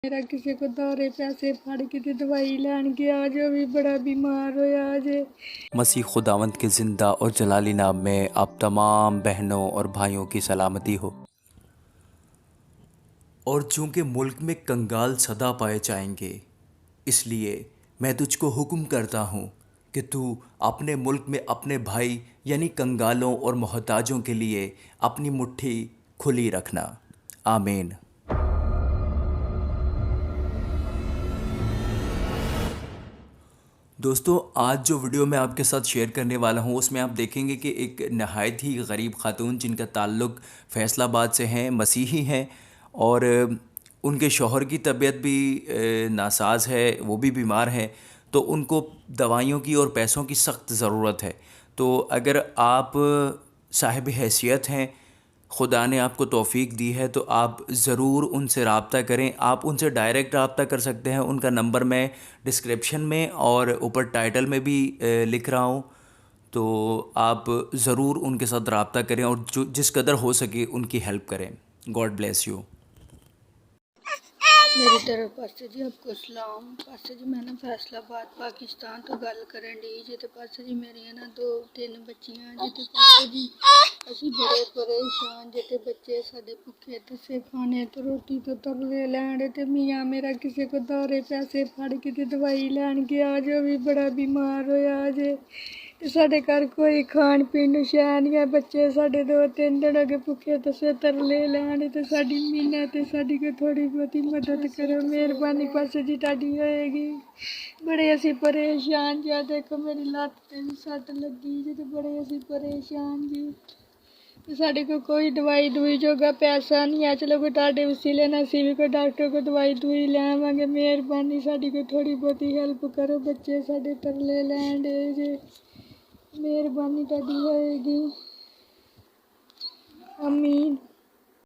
मेरा किसी को दौरे पैसे फड़ के ते दवाई लैन गया जो भी बड़ा बीमार होया जे। मसीह खुदावंद के ज़िंदा और जलाली नाम में आप तमाम बहनों और भाइयों की सलामती हो। और चूँकि मुल्क में कंगाल सदा पाए जाएंगे, इसलिए मैं तुझको हुक्म करता हूँ कि तू अपने मुल्क में अपने भाई यानी कंगालों और मोहताजों के लिए अपनी मुट्ठी खुली रखना। आमीन। दोस्तों, आज जो वीडियो मैं आपके साथ शेयर करने वाला हूँ उसमें आप देखेंगे कि एक नहायत ही गरीब खातून जिनका ताल्लुक़ फैसलाबाद से हैं, मसीही हैं और उनके शौहर की तबीयत भी नासाज है, वो भी बीमार हैं, तो उनको दवाइयों की और पैसों की सख्त ज़रूरत है। तो अगर आप साहिब हैसियत हैं, खुदा ने आपको तौफ़ीक दी है, तो आप ज़रूर उनसे रब्ता करें। आप उनसे डायरेक्ट रब्ता कर सकते हैं। उनका नंबर मैं डिस्क्रिप्शन में और ऊपर टाइटल में भी लिख रहा हूँ, तो आप ज़रूर उनके साथ रब्ता करें और जो जिस कदर हो सके उनकी हेल्प करें। God bless you. मेरी तरफ पास्टर जी आपको सलाम। पास्टर जी मैं ना फैसलाबाद पाकिस्तान तो गल करन डी जे। ते पास्टर जी मेरियां ना 2-3 बच्चियां जे। ते पास्टर जी असी बड़े परेशान जे। ते बच्चे साडे भुखे तसे खाने तो रोटी तो तरले लैन। ते मियाँ मेरा किसी को दौरे पैसे फड़ के ते दवाई लैन गया जो भी बड़ा बीमार होया जे। ते साडे घर कोई खान पीन नूं शै नहीं है। बच्चे साडे 2-3 दिन हो गए भुखे तसे तरले लैन। ते साडी मिन्नत ते साडी कोई थोड़ी बहुती मदद करो, मेहरबानी पास्टर जी तुहाडी होएगी। बड़े असी परेशान जी। देखो मेरी लत्त ते भी सट लगी जी। ते बड़े असी परेशान जी। ते साडे कोई दवाई दुई जोगा पैसा नहीं है। चलो कोई तुहाडे वसीले नाल असी भी कोई डॉक्टर को दवाई दुई लैवांगे। मेहरबानी साडी कोई थोड़ी बहुती हेल्प करो। बच्चे साडे तरले लैन डे जे। मेहरबानी तुहाडी होएगी। आमीन।